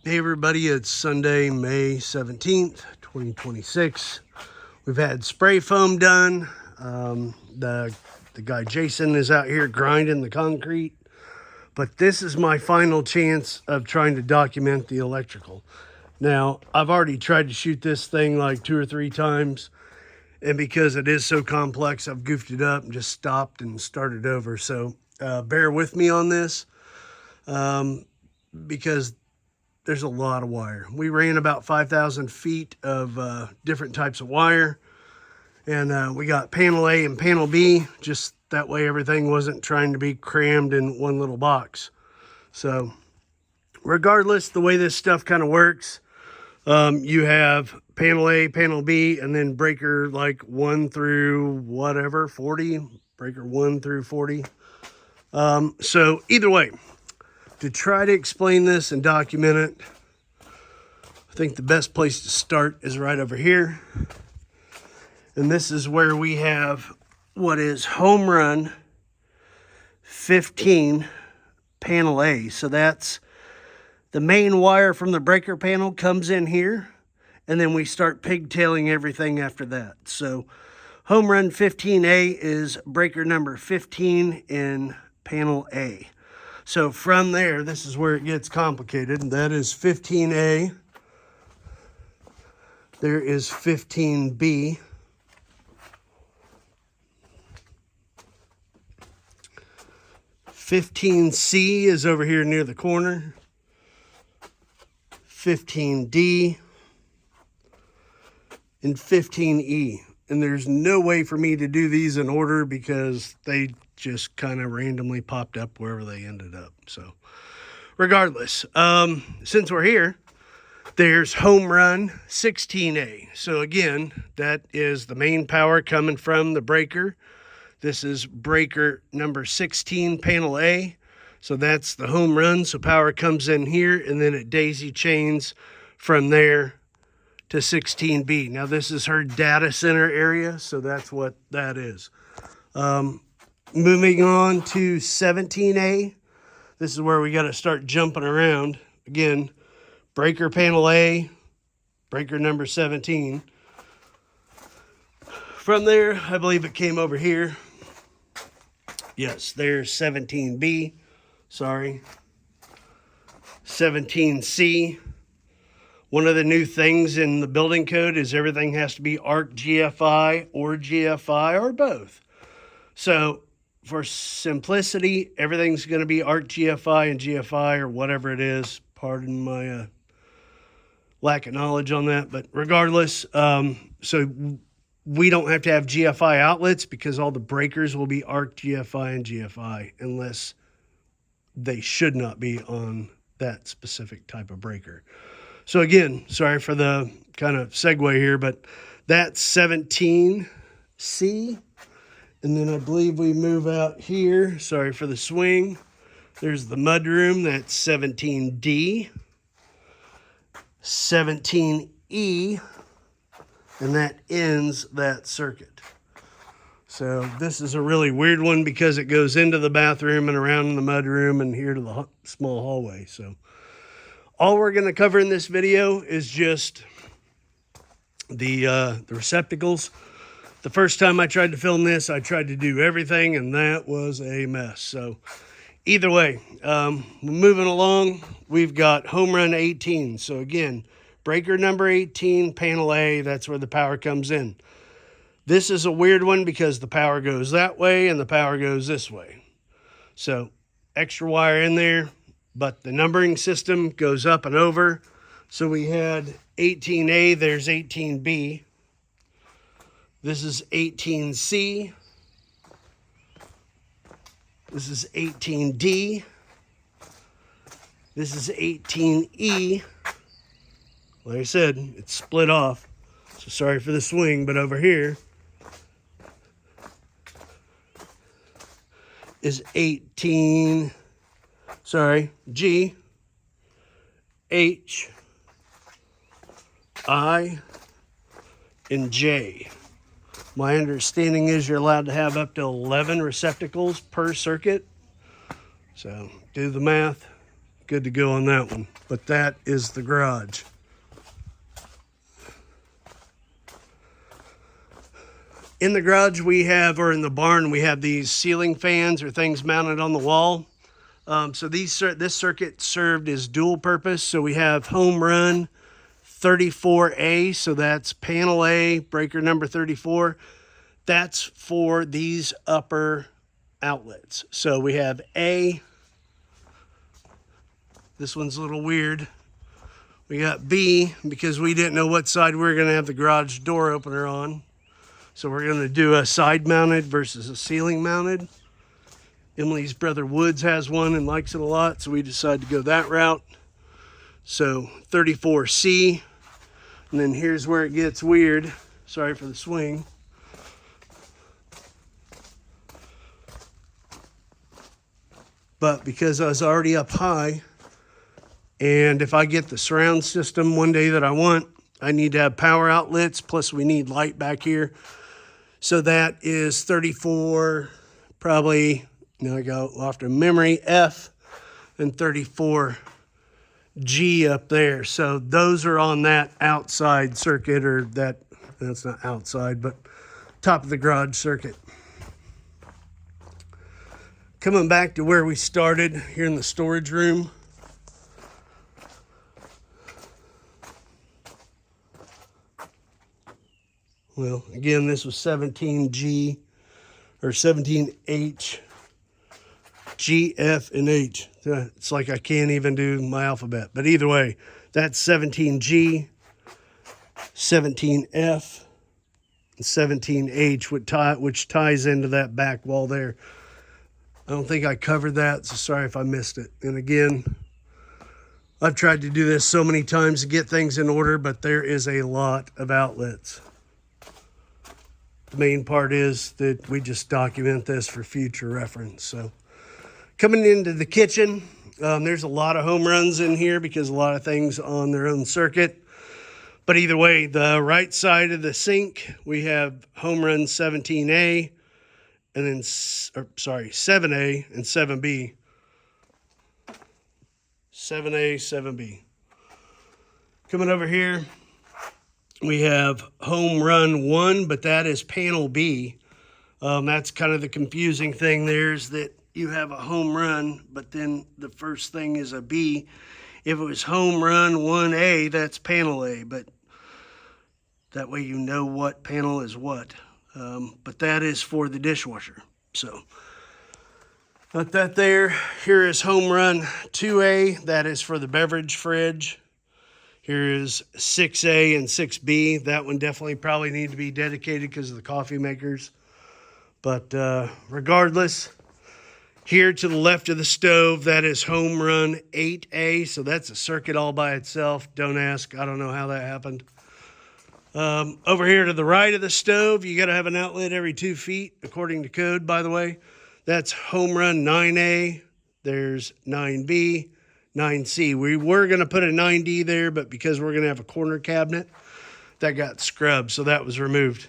Hey everybody, it's Sunday, May 17th, 2026. We've had spray foam done. The guy Jason is out here grinding the concrete. But this is my final chance of trying to document the electrical. Now, I've already tried to shoot this thing like 2 or 3 times. And because it is so complex, I've goofed it up and just stopped and started over. So bear with me on this because there's a lot of wire. We ran about 5,000 feet of different types of wire. And we got panel A and panel B, just that way everything wasn't trying to be crammed in one little box. So regardless, the way this stuff kind of works, you have panel A, panel B, and then breaker like 1 through whatever, 40, breaker 1 through 40. So either way, to try to explain this and document it, I think the best place to start is right over here. And this is where we have what is home run 15 panel A. So that's the main wire from the breaker panel comes in here, and then we start pigtailing everything after that. So home run 15A is breaker number 15 in panel A. So from there, this is where it gets complicated, and that is 15A. There is 15B. "15C" is over here near the corner. 15D. And 15E. And there's no way for me to do these in order because they just kind of randomly popped up wherever they ended up. So regardless, since we're here, there's home run 16A. So again, that is the main power coming from the breaker. This is breaker number 16, panel A. So that's the home run. So power comes in here, and then it daisy chains from there to 16B. Now this is her data center area, so that's what that is. Moving on to 17A. This is where we got to start jumping around. Again, breaker panel A, breaker number 17. From there, I believe it came over here. Yes, there's 17B. Sorry. 17C. One of the new things in the building code is everything has to be ARC GFI or GFI or both. So for simplicity, everything's going to be ARC GFI and GFI or whatever it is. Pardon my lack of knowledge on that. But regardless, so we don't have to have GFI outlets because all the breakers will be ARC GFI and GFI unless they should not be on that specific type of breaker. So again, sorry for the kind of segue here, but that's 17C. And then I believe we move out here. Sorry for the swing. There's the mudroom. That's 17D. 17E. And that ends that circuit. So this is a really weird one because it goes into the bathroom and around in the mudroom and here to the small hallway. So all we're going to cover in this video is just the receptacles. The first time I tried to film this, I tried to do everything, and that was a mess. So either way, moving along, we've got home run 18. So again, breaker number 18, panel A, that's where the power comes in. This is a weird one because the power goes that way and the power goes this way. So extra wire in there, but the numbering system goes up and over. So we had 18A, there's 18B. This is 18C. This is 18D. This is 18E. Like I said, it's split off. So sorry for the swing, but over here is 18, G, H, I, and J. My understanding is you're allowed to have up to 11 receptacles per circuit. So do the math. good to go on that one. But that is the garage. In the garage we have, or in the barn, we have these ceiling fans or things mounted on the wall. So this circuit served as dual purpose. So we have home run 34A, so that's panel A, breaker number 34. That's for these upper outlets. So we have A, this one's a little weird. We got B, because we didn't know what side we were gonna have the garage door opener on. So we're gonna do a side mounted versus a ceiling mounted. Emily's brother Woods has one and likes it a lot, so we decided to go that route. So 34C, and then here's where it gets weird. Sorry for the swing. But because I was already up high, and if I get the surround system one day that I want, I need to have power outlets, plus we need light back here. So that is 34, probably, now I go off to memory, F, and 34G up there. So those are on that outside circuit, or that's not outside, but top of the garage circuit. Coming back to where we started, here in the storage room. Well, again, this was 17G, or 17H, G, F, and H. It's like I can't even do my alphabet. But either way, that's 17G, 17F, and 17H, which ties into that back wall there. I don't think I covered that, so sorry if I missed it. And again, I've tried to do this so many times to get things in order, but there is a lot of outlets. The main part is that we just document this for future reference. So coming into the kitchen, there's a lot of home runs in here because a lot of things on their own circuit. But either way, the right side of the sink, we have home run 17A, and then, 7A and 7B. 7A, 7B. Coming over here, we have home run 1, but that is panel B. That's kind of the confusing thing there, is that you have a home run, but then the first thing is a B. If it was home run 1A, that's panel A, but that way you know what panel is what. But that is for the dishwasher. So got that there. Here is home run 2A. That is for the beverage fridge. Here is 6A and 6B. That one definitely probably need to be dedicated because of the coffee makers. But regardless, here to the left of the stove, that is home run 8A. So that's a circuit all by itself. Don't ask. I don't know how that happened. Over here to the right of the stove, you got to have an outlet every 2 feet, according to code, by the way. That's home run 9A. There's 9B, 9C. We were going to put a 9D there, but because we're going to have a corner cabinet, that got scrubbed, so that was removed.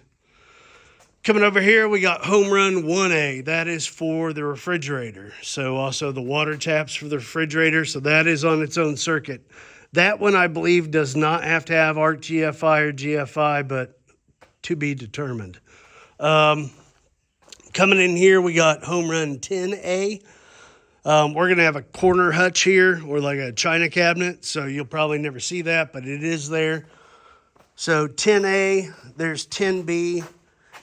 Coming over here, we got home run 1A. That is for the refrigerator. So also the water taps for the refrigerator, so that is on its own circuit. That one, I believe, does not have to have ARC GFI or GFI, but to be determined. Coming in here, we got home run 10A. We're going to have a corner hutch here, or like a china cabinet, so you'll probably never see that, but it is there. So 10A, there's 10B,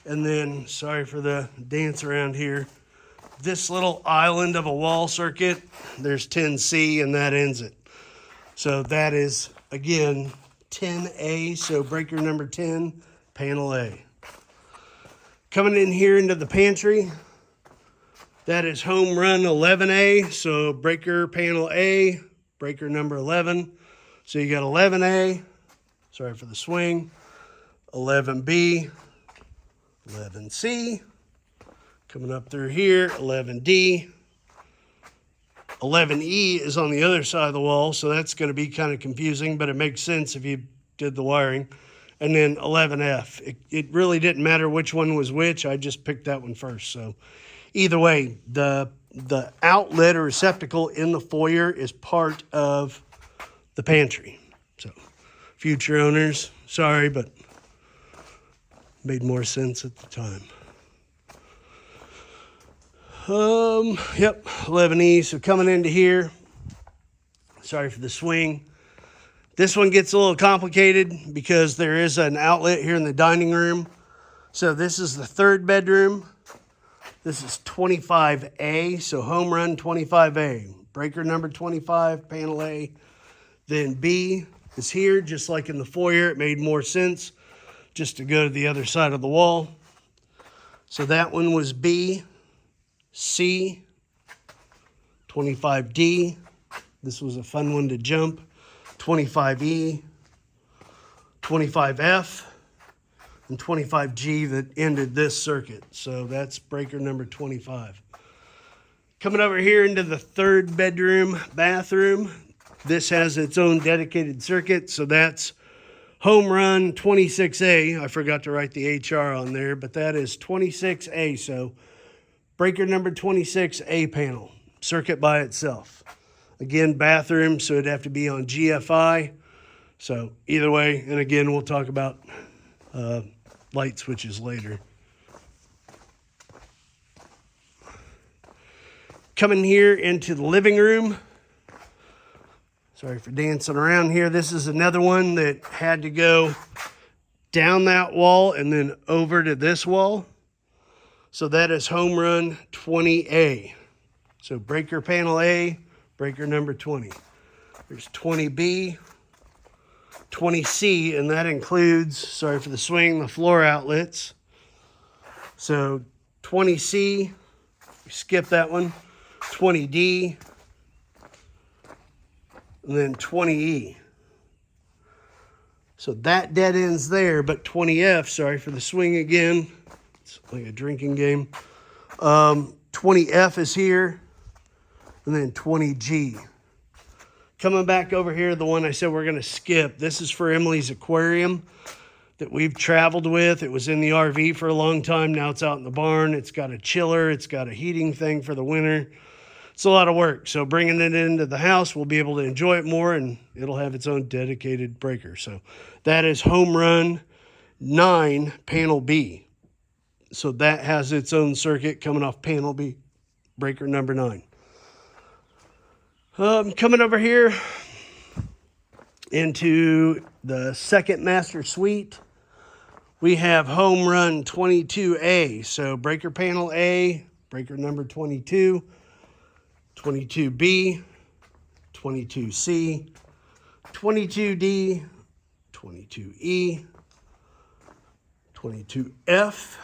and then, sorry for the dance around here, this little island of a wall circuit, there's 10C, and that ends it. So that is, again, 10A, so breaker number 10, panel A. Coming in here into the pantry, that is home run 11A, so breaker panel A, breaker number 11. So you got 11A, sorry for the swing, 11B, 11C, coming up through here, 11D. 11E is on the other side of the wall, so that's going to be kind of confusing, but it makes sense if you did the wiring. And then 11F. It really didn't matter which one was which. I just picked that one first. So either way, the the outlet or receptacle in the foyer is part of the pantry. So future owners, sorry, but made more sense at the time. Yep, 11E. So coming into here, sorry for the swing. This one gets a little complicated because there is an outlet here in the dining room. So this is the third bedroom. This is 25A, so home run 25A. Breaker number 25, panel A. Then B is here, just like in the foyer. It made more sense just to go to the other side of the wall. So that one was B. C, 25D. This was a fun one to jump. 25E, 25F, and 25G that ended this circuit. So that's breaker number 25. Coming over here into the third bedroom bathroom. This has its own dedicated circuit. So that's home run 26A. I forgot to write the HR on there, but that is 26A. So breaker number 26A panel, circuit by itself. Again, bathroom, so it'd have to be on GFI. So either way, and again, we'll talk about light switches later. Coming here into the living room. Sorry for dancing around here. This is another one that had to go down that wall and then over to this wall. So that is home run 20A. So breaker panel A, breaker number 20. There's 20B, 20C, and that includes, sorry for the swing, the floor outlets. So 20C, skip that one, 20D, and then 20E. So that dead ends there, but 20F, sorry for the swing again. It's like a drinking game. 20F is here, and then 20G. Coming back over here, the one I said we're going to skip. This is for Emily's aquarium that we've traveled with. It was in the RV for a long time. Now it's out in the barn. It's got a chiller. It's got a heating thing for the winter. It's a lot of work. So bringing it into the house, we'll be able to enjoy it more, and it'll have its own dedicated breaker. So that is home run 9, panel B. So that has its own circuit coming off panel B, breaker number 9. Coming over here into the second master suite, we have home run 22A. So breaker panel A, breaker number 22, 22B, 22C, 22D, 22E, 22F,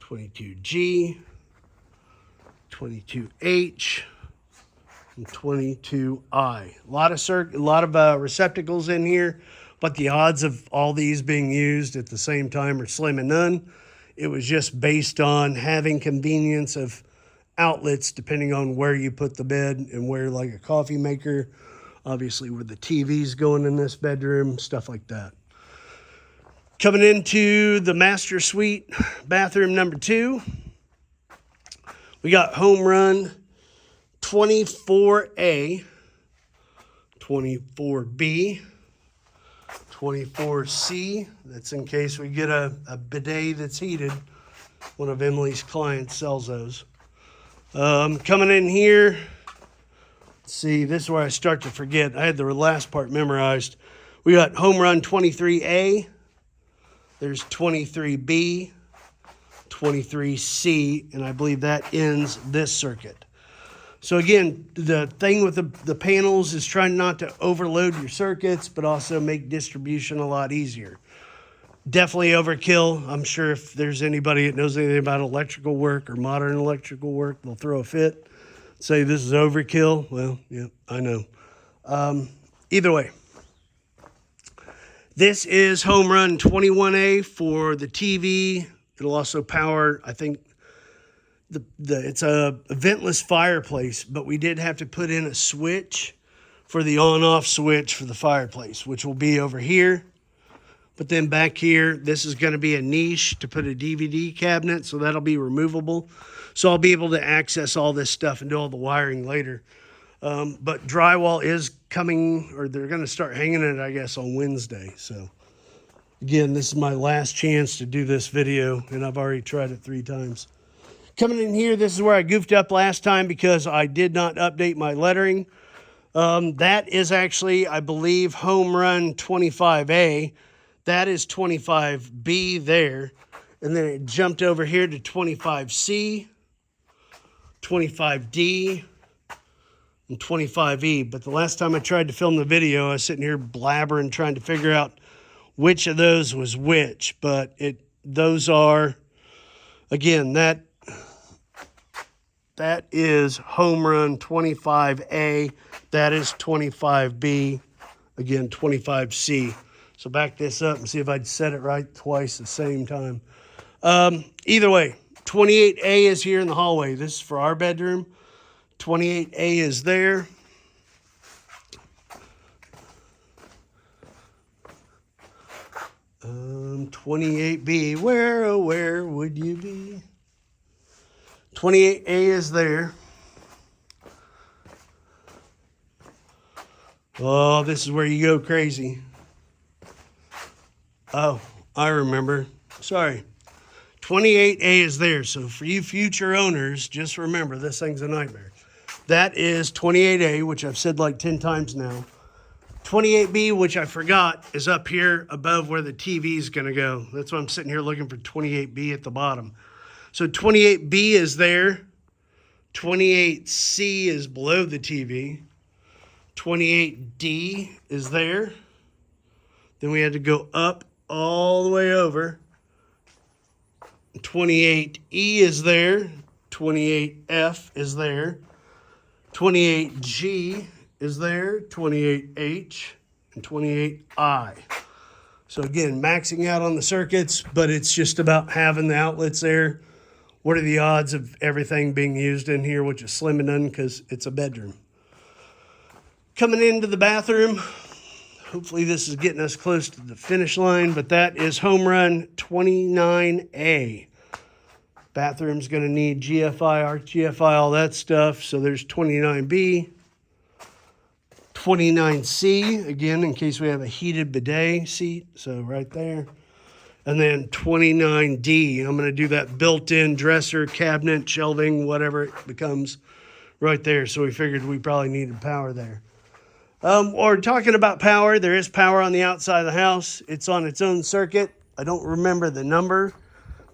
22G, 22H, and 22I. A lot of receptacles in here, but the odds of all these being used at the same time are slim and none. It was just based on having convenience of outlets depending on where you put the bed and where, like a coffee maker, obviously where the TV's going in this bedroom, stuff like that. Coming into the master suite, bathroom number 2, we got home run 24A, 24B, 24C. That's in case we get a bidet that's heated. One of Emily's clients sells those. Coming in here, let's see, this is where I start to forget. I had the last part memorized. We got home run 23A. There's 23B, 23C, and I believe that ends this circuit. So again, the thing with the panels is trying not to overload your circuits, but also make distribution a lot easier. Definitely overkill. I'm sure if there's anybody that knows anything about electrical work or modern electrical work, they'll throw a fit, say this is overkill. Well, yeah, I know. Either way. This is home run 21A for the TV. It'll also power, I think, it's a ventless fireplace, but we did have to put in a switch for the on-off switch for the fireplace, which will be over here. But then back here, this is going to be a niche to put a DVD cabinet, so that'll be removable. So I'll be able to access all this stuff and do all the wiring later. But drywall is coming, or they're going to start hanging it, I guess, on Wednesday. So again, this is my last chance to do this video, and I've already tried it 3 times. Coming in here, this is where I goofed up last time because I did not update my lettering. That is actually, I believe, Home Run 25A. That is 25B there. And then it jumped over here to 25C, 25D, and 25E. But the last time I tried to film the video, I was sitting here blabbering, trying to figure out which of those was which. But those are, again, that is Home Run 25A. That is 25B. Again, 25C. So back this up and see if I'd said it right twice at the same time. Either way, 28A is here in the hallway. This is for our bedroom. 28A is there. Um, 28B, where, oh, where would you be? 28A is there. Oh, this is where you go crazy. Oh, I remember. Sorry. 28A is there. So for you future owners, just remember, this thing's a nightmare. That is 28A, which I've said like 10 times now. 28B, which I forgot, is up here above where the TV is going to go. That's why I'm sitting here looking for 28B at the bottom. So 28B is there. 28C is below the TV. 28D is there. Then we had to go up all the way over. 28E is there. 28F is there. 28G is there. 28H and 28I. So again, maxing out on the circuits, but it's just about having the outlets there. What are the odds of everything being used in here, which is slim and none because it's a bedroom. Coming into the bathroom, hopefully this is getting us close to the finish line, but that is Home Run 29A. Bathroom's going to need GFI, arc GFI, all that stuff. So there's 29B. 29C, again, in case we have a heated bidet seat. So right there. And then 29D. I'm going to do that built-in dresser, cabinet, shelving, whatever it becomes right there. So we figured we probably needed power there. Or talking about power, there is power on the outside of the house. It's on its own circuit. I don't remember the number,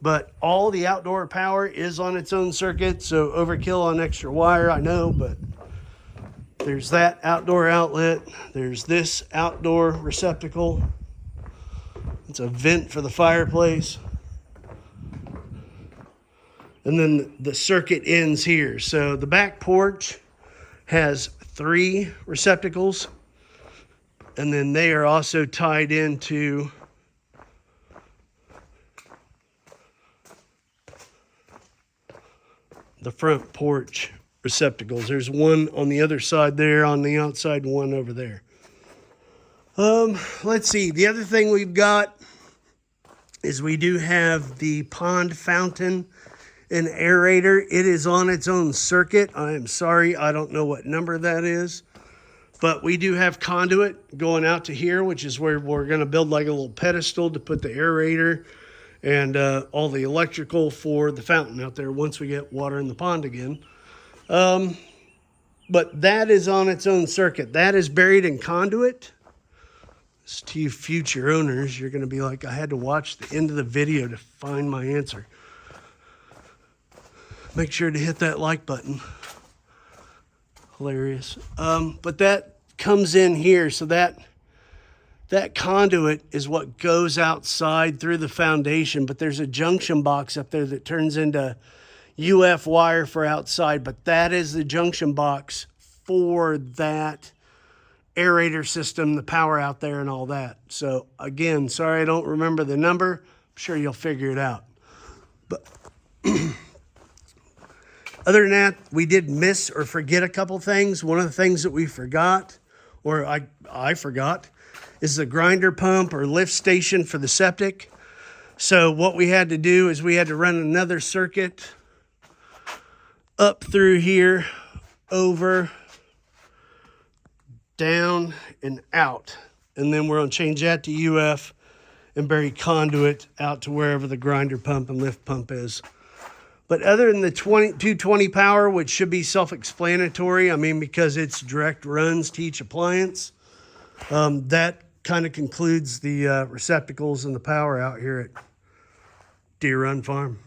but all the outdoor power is on its own circuit. So overkill on extra wire, I know, but there's that outdoor outlet. There's this outdoor receptacle. It's a vent for the fireplace. And then the circuit ends here. So the back porch has 3 receptacles, and then they are also tied into the front porch receptacles. There's one on the other side there on the outside, and one over there. Let's see. The other thing we've got is we do have the pond fountain and aerator. It is on its own circuit. I am sorry, I don't know what number that is. But we do have conduit going out to here, which is where we're going to build like a little pedestal to put the aerator and all the electrical for the fountain out there once we get water in the pond again. But that is on its own circuit. That is buried in conduit. So to you future owners, you're going to be like, I had to watch the end of the video to find my answer. Make sure to hit that like button. Hilarious. But that comes in here. So that conduit is what goes outside through the foundation. But there's a junction box up there that turns into UF wire for outside. But that is the junction box for that aerator system, the power out there and all that. So again, sorry I don't remember the number. I'm sure you'll figure it out. But other than that, we did miss or forget a couple things. One of the things that we forgot or I forgot, is the grinder pump or lift station for the septic. So what we had to do is we had to run another circuit up through here, over, down, and out. And then we're going to change that to UF and bury conduit out to wherever the grinder pump and lift pump is. But other than the 220 power, which should be self-explanatory, I mean, because it's direct runs to each appliance, that kind of concludes the receptacles and the power out here at Deer Run Farm.